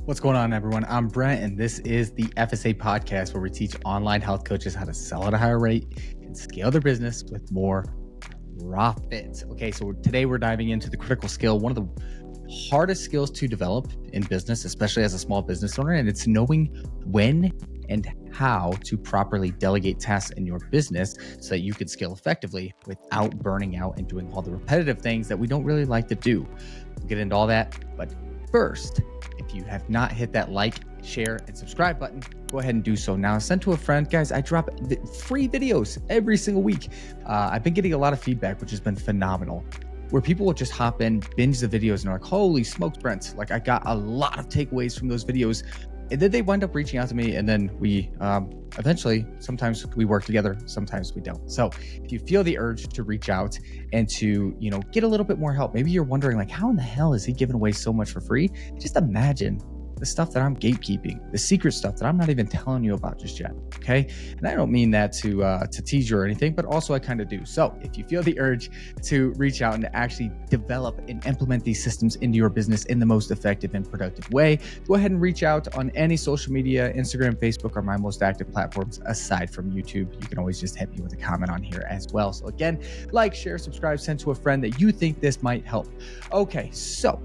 What's going on, everyone? I'm Brent, and this is the FSA podcast where we teach online health coaches how to sell at a higher rate and scale their business with more profit. Okay, so today we're diving into the critical skill, one of the hardest skills to develop in business, especially as a small business owner, and it's knowing when and how to properly delegate tasks in your business so that you can scale effectively without burning out and doing all the repetitive things that we don't really like to do. We'll get into all that, but first, if you have not hit that like, share, and subscribe button, go ahead and do so now. Send to a friend. Guys, I drop free videos every single week. I've been getting a lot of feedback, which has been phenomenal, where people will just hop in, binge the videos, and are like, holy smokes, Brent. Like, I got a lot of takeaways from those videos. And then they wind up reaching out to me, and then we eventually, sometimes we work together, sometimes we don't. So if you feel the urge to reach out and to, get a little bit more help, maybe you're wondering, like, how in the hell is he giving away so much for free? Just imagine the stuff that I'm gatekeeping, the secret stuff that I'm not even telling you about just yet, okay? And I don't mean that to tease you or anything, but also I kind of do. So if you feel the urge to reach out and to actually develop and implement these systems into your business in the most effective and productive way, go ahead and reach out on any social media. Instagram, Facebook are my most active platforms aside from YouTube. You can always just hit me with a comment on here as well. So again, like, share, subscribe, send to a friend that you think this might help. Okay, so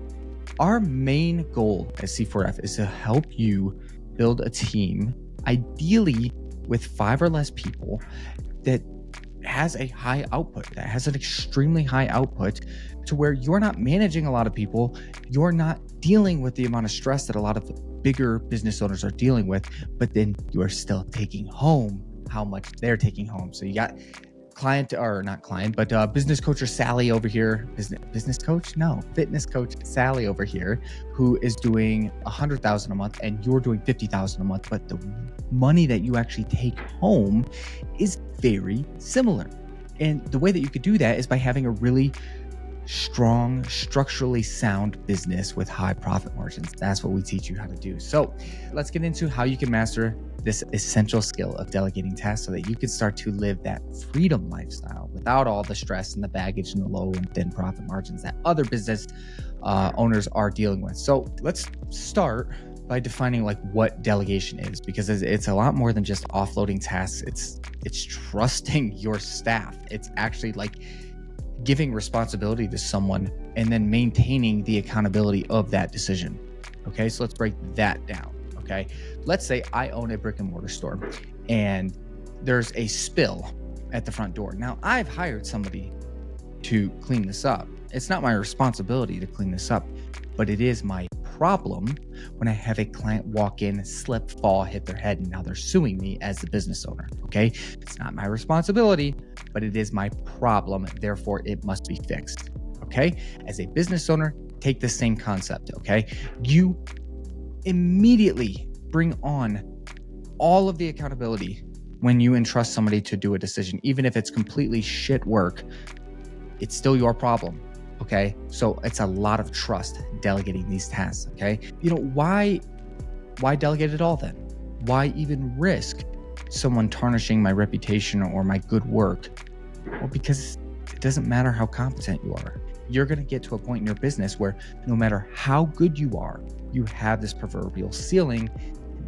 our main goal at C4F is to help you build a team, ideally with 5 or less people, that has a high output, that has an extremely high output, to where you're not managing a lot of people, you're not dealing with the amount of stress that a lot of bigger business owners are dealing with, but then you are still taking home how much they're taking home. So you got business coach Sally over here, fitness coach Sally over here, who is doing $100,000 a month, and you're doing $50,000 a month, but the money that you actually take home is very similar. And the way that you could do that is by having a really strong, structurally sound business with high profit margins. That's what we teach you how to do. So let's get into how you can master this essential skill of delegating tasks so that you can start to live that freedom lifestyle without all the stress and the baggage and the low and thin profit margins that other business owners are dealing with. So let's start by defining like what delegation is, because it's a lot more than just offloading tasks. It's trusting your staff. It's actually like giving responsibility to someone and then maintaining the accountability of that decision. Okay, so let's break that down. Okay, let's say I own a brick and mortar store and there's a spill at the front door. Now, I've hired somebody to clean this up. It's not my responsibility to clean this up, but it is my problem when I have a client walk in, slip, fall, hit their head, and now they're suing me as the business owner. Okay, it's not my responsibility, but it is my problem. Therefore, it must be fixed. Okay, as a business owner, take the same concept. Okay, you immediately bring on all of the accountability when you entrust somebody to do a decision. Even if it's completely shit work, it's still your problem. Okay, so it's a lot of trust delegating these tasks. Okay, why delegate at all then? Why even risk someone tarnishing my reputation or my good work? Well, because it doesn't matter how competent you are. You're going to get to a point in your business where no matter how good you are, you have this proverbial ceiling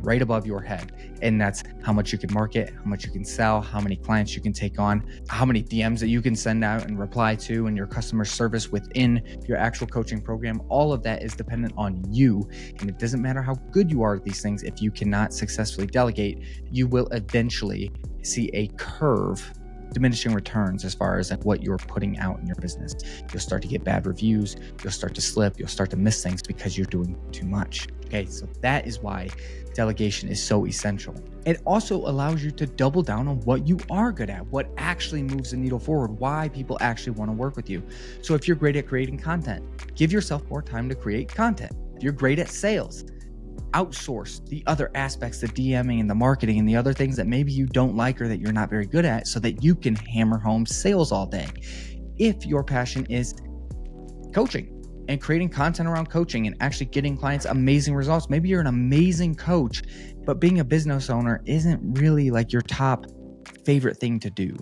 right above your head. And that's how much you can market, how much you can sell, how many clients you can take on, how many DMs that you can send out and reply to, and your customer service within your actual coaching program. All of that is dependent on you. And it doesn't matter how good you are at these things. If you cannot successfully delegate, you will eventually see a curve, diminishing returns as far as what you're putting out in your business. You'll start to get bad reviews. You'll start to slip. You'll start to miss things because you're doing too much. Okay, so that is why delegation is so essential. It also allows you to double down on what you are good at, what actually moves the needle forward, why people actually want to work with you. So if you're great at creating content, give yourself more time to create content. If you're great at sales, outsource the other aspects, the DMing and the marketing and the other things that maybe you don't like or that you're not very good at, so that you can hammer home sales all day. If your passion is coaching and creating content around coaching and actually getting clients amazing results, maybe you're an amazing coach, but being a business owner isn't really like your top favorite thing to do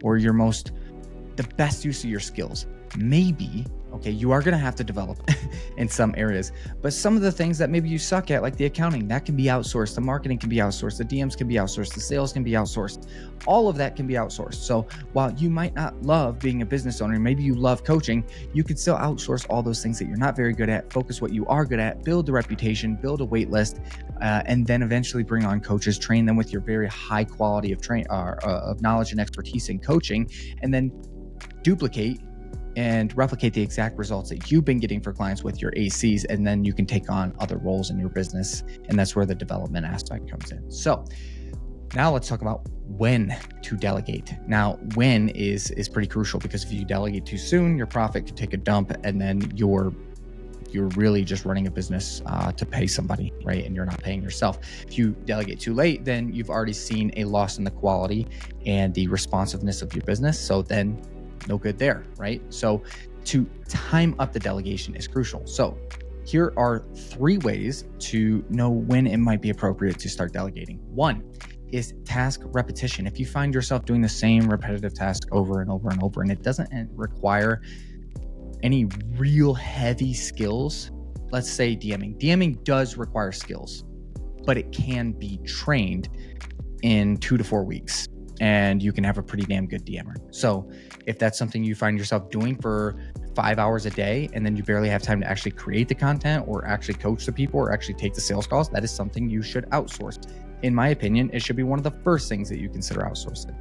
or the best use of your skills. Maybe Okay, you are going to have to develop in some areas, but some of the things that maybe you suck at, like the accounting, that can be outsourced. The marketing can be outsourced. The DMs can be outsourced. The sales can be outsourced. All of that can be outsourced. So while you might not love being a business owner, maybe you love coaching, you can still outsource all those things that you're not very good at, focus what you are good at, build a reputation, build a wait list, and then eventually bring on coaches, train them with your very high quality of knowledge and expertise in coaching, and then duplicate and replicate the exact results that you've been getting for clients with your ACs, and then you can take on other roles in your business, and that's where the development aspect comes in. So now let's talk about when to delegate. Now, when is pretty crucial, because if you delegate too soon, your profit could take a dump, and then you're really just running a business to pay somebody, right? And you're not paying yourself. If you delegate too late, then you've already seen a loss in the quality and the responsiveness of your business. So then no good there, right? So to time up the delegation is crucial. So here are 3 ways to know when it might be appropriate to start delegating. 1 is task repetition. If you find yourself doing the same repetitive task over and over and over, and it doesn't require any real heavy skills, let's say DMing. DMing does require skills, but it can be trained in 2 to 4 weeks, and you can have a pretty damn good DMer. So if that's something you find yourself doing for 5 hours a day, and then you barely have time to actually create the content or actually coach the people or actually take the sales calls, that is something you should outsource. In my opinion, it should be one of the first things that you consider outsourcing.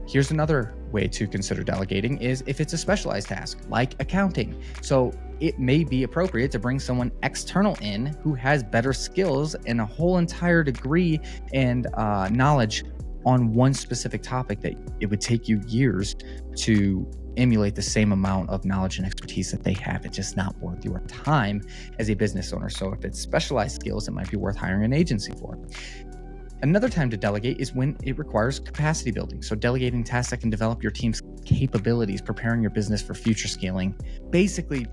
Here's another way to consider delegating is if it's a specialized task like accounting. So it may be appropriate to bring someone external in who has better skills and a whole entire degree and knowledge on one specific topic that it would take you years to emulate the same amount of knowledge and expertise that they have. It's just not worth your time as a business owner. So if it's specialized skills, it might be worth hiring an agency for. Another time to delegate is when it requires capacity building. So delegating tasks that can develop your team's capabilities, preparing your business for future scaling. Basically,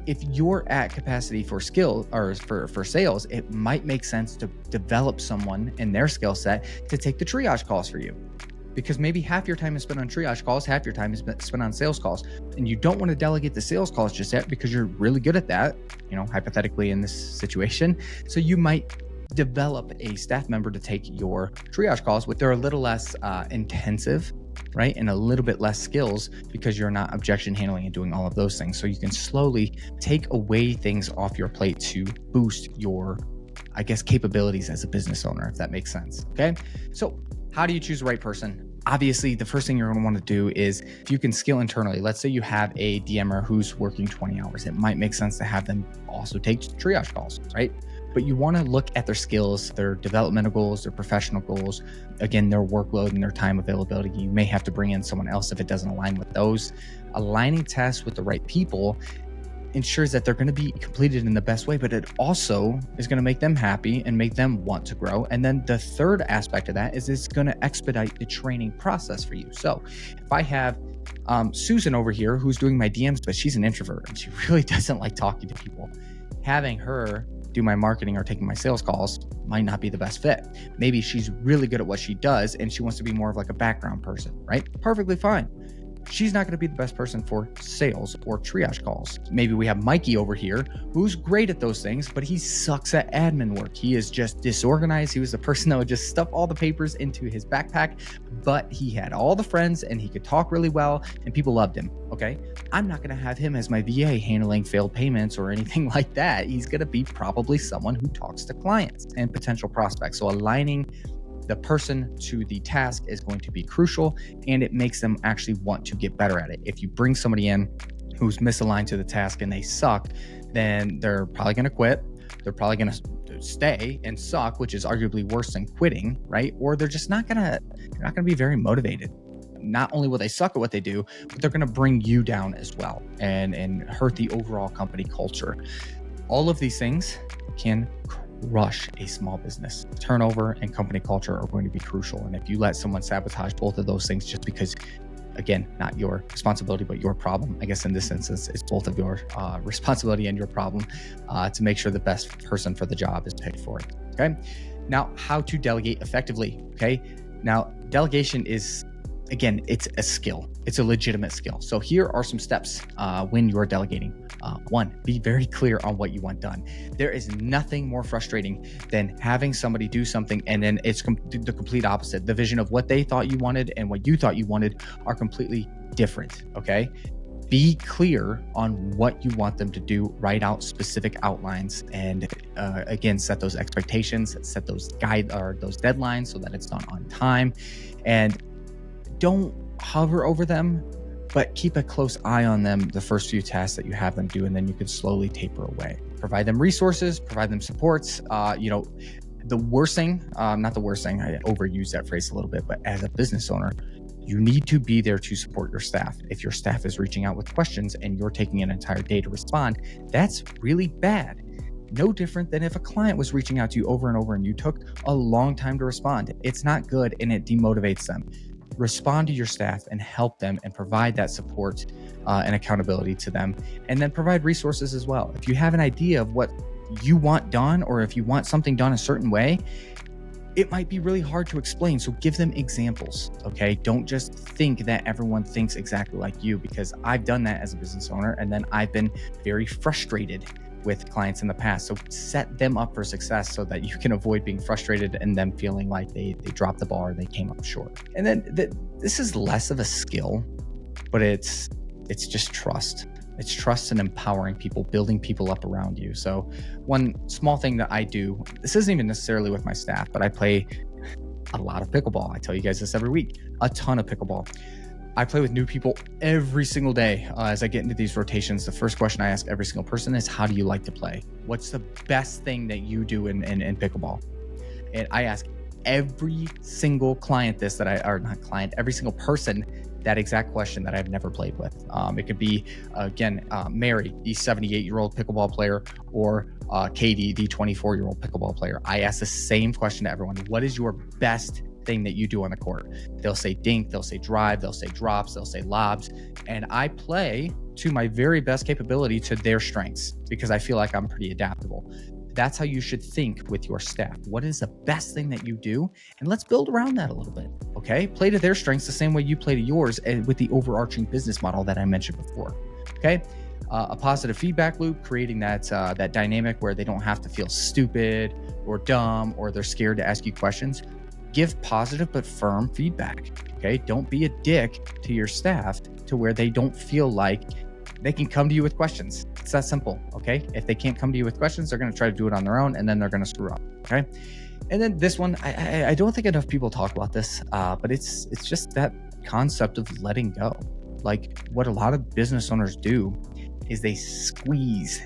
if you're at capacity for skill or for sales, it might make sense to develop someone in their skill set to take the triage calls for you. Because maybe half your time is spent on triage calls, half your time is spent on sales calls. And you don't want to delegate the sales calls just yet because you're really good at that, hypothetically in this situation. So you might develop a staff member to take your triage calls, but they're a little less intensive, right? And a little bit less skills because you're not objection handling and doing all of those things. So you can slowly take away things off your plate to boost your, capabilities as a business owner, if that makes sense. Okay. So how do you choose the right person? Obviously, the first thing you're going to want to do is if you can skill internally, let's say you have a DMer who's working 20 hours, it might make sense to have them also take triage calls, right? But you want to look at their skills, their developmental goals, their professional goals, again, their workload and their time availability. You may have to bring in someone else if it doesn't align with those. Aligning tasks with the right people ensures that they're going to be completed in the best way, but it also is going to make them happy and make them want to grow. And then the third aspect of that is it's going to expedite the training process for you. So if I have Susan over here who's doing my DMs, but she's an introvert and she really doesn't like talking to people, having her do my marketing or taking my sales calls might not be the best fit. Maybe she's really good at what she does and she wants to be more of like a background person, right? Perfectly fine. She's not going to be the best person for sales or triage calls. Maybe we have Mikey over here who's great at those things, but he sucks at admin work. He is just disorganized. He was the person that would just stuff all the papers into his backpack, but he had all the friends and he could talk really well and people loved him. Okay. I'm not going to have him as my VA handling failed payments or anything like that. He's going to be probably someone who talks to clients and potential prospects. So aligning the person to the task is going to be crucial, and it makes them actually want to get better at it. If you bring somebody in who's misaligned to the task and they suck, then they're probably going to quit. They're probably going to stay and suck, which is arguably worse than quitting, right? Or they're just not going to be very motivated. Not only will they suck at what they do, but they're going to bring you down as well and hurt the overall company culture. All of these things can crush a small business. Turnover and company culture are going to be crucial. And if you let someone sabotage both of those things just because, again, not your responsibility, but your problem, I guess in this instance, it's both of your responsibility and your problem to make sure the best person for the job is paid for it. Okay. Now, how to delegate effectively. Okay. Now, delegation is again, it's a skill. It's a legitimate skill. So here are some steps when you're delegating. One, be very clear on what you want done. There is nothing more frustrating than having somebody do something and then it's the complete opposite. The vision of what they thought you wanted and what you thought you wanted are completely different, okay? Be clear on what you want them to do, write out specific outlines, and again, set those expectations, set those those deadlines so that it's done on time. And don't hover over them, but keep a close eye on them the first few tasks that you have them do, and then you can slowly taper away. Provide them resources, provide them supports. The worst thing, not the worst thing, I overuse that phrase a little bit, but as a business owner, you need to be there to support your staff. If your staff is reaching out with questions and you're taking an entire day to respond, that's really bad. No different than if a client was reaching out to you over and over and you took a long time to respond. It's not good and it demotivates them. Respond to your staff and help them and provide that support and accountability to them. And then provide resources as well. If you have an idea of what you want done, or if you want something done a certain way, it might be really hard to explain. So give them examples, okay? Don't just think that everyone thinks exactly like you, because I've done that as a business owner. And then I've been very frustrated with clients in the past. So set them up for success so that you can avoid being frustrated and them feeling like they dropped the ball or they came up short. And then this is less of a skill, but it's just trust. It's trust and empowering people, building people up around you. So one small thing that I do, this isn't even necessarily with my staff, but I play a lot of pickleball. I tell you guys this every week, a ton of pickleball. I play with new people every single day. As I get into these rotations, the first question I ask every single person is, how do you like to play? What's the best thing that you do in pickleball? And I ask every single client this every single person that exact question that I've never played with. It could be, again, Mary, the 78-year-old pickleball player, or Katie, the 24-year-old pickleball player. I ask the same question to everyone. What is your best thing that you do on the court? They'll say dink, they'll say drive, they'll say drops, they'll say lobs. And I play to my very best capability to their strengths because I feel like I'm pretty adaptable. That's how you should think with your staff. What is the best thing that you do? And let's build around that a little bit, okay? Play to their strengths the same way you play to yours, and with the overarching business model that I mentioned before, okay? A positive feedback loop, creating that dynamic where they don't have to feel stupid or dumb or they're scared to ask you questions. Give positive but firm feedback, okay? Don't be a dick to your staff to where they don't feel like they can come to you with questions. It's that simple, okay? If they can't come to you with questions, they're gonna try to do it on their own and then they're gonna screw up, okay? And then this one, I don't think enough people talk about this, but it's just that concept of letting go. Like what a lot of business owners do is they squeeze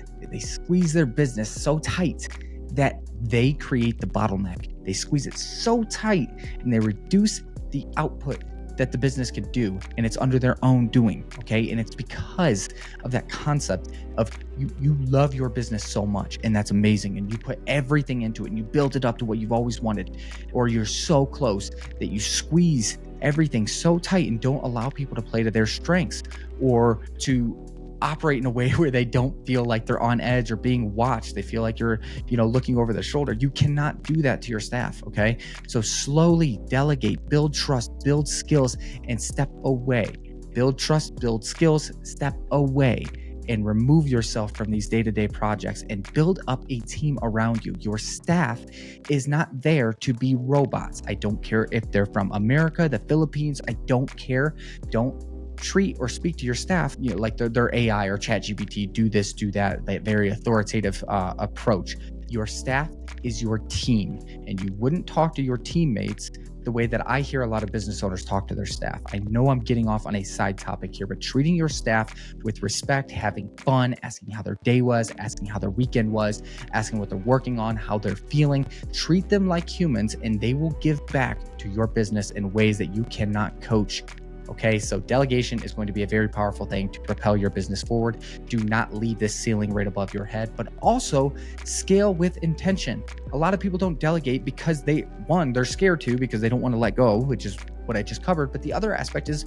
their business so tight that they create the bottleneck. They squeeze it so tight and they reduce the output that the business could do, and it's under their own doing, okay? And it's because of that concept of you love your business so much, and that's amazing, and you put everything into it and you build it up to what you've always wanted, or you're so close that you squeeze everything so tight and don't allow people to play to their strengths or to operate in a way where they don't feel like they're on edge or being watched. They feel like you're, looking over their shoulder. You cannot do that to your staff, okay? So slowly delegate, build trust, build skills, and step away. Build trust, build skills, step away, and remove yourself from these day-to-day projects and build up a team around you. Your staff is not there to be robots. I don't care if they're from America, the Philippines, I don't care. Don't treat or speak to your staff, like they're AI or ChatGPT, do this, do that very authoritative approach. Your staff is your team, and you wouldn't talk to your teammates the way that I hear a lot of business owners talk to their staff. I know I'm getting off on a side topic here, but treating your staff with respect, having fun, asking how their day was, asking how their weekend was, asking what they're working on, how they're feeling, treat them like humans, and they will give back to your business in ways that you cannot coach. Okay, so delegation is going to be a very powerful thing to propel your business forward. Do not leave this ceiling right above your head, but also scale with intention. A lot of people don't delegate because they're scared to, because they don't want to let go, which is what I just covered. But the other aspect is,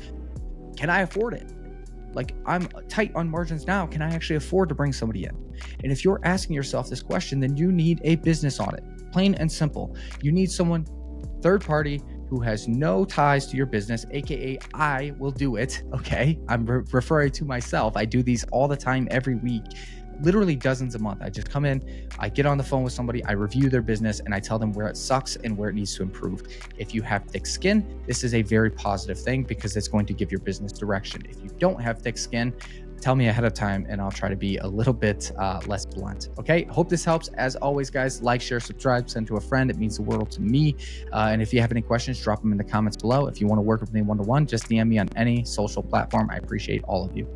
can I afford it? Like, I'm tight on margins now. Can I actually afford to bring somebody in? And if you're asking yourself this question, then you need a business audit, plain and simple. You need someone, third party, who has no ties to your business, aka I will do it. Okay, I'm referring to myself. I do these all the time, every week, literally dozens a month. I just come in, I get on the phone with somebody, I review their business, and I tell them where it sucks and where it needs to improve. If you have thick skin, this is a very positive thing because it's going to give your business direction. If you don't have thick skin, tell me ahead of time and I'll try to be a little bit less blunt. Okay, hope this helps. As always, guys, like, share, subscribe, send to a friend. It means the world to me. And if you have any questions, drop them in the comments below. If you want to work with me one-to-one, just DM me on any social platform. I appreciate all of you.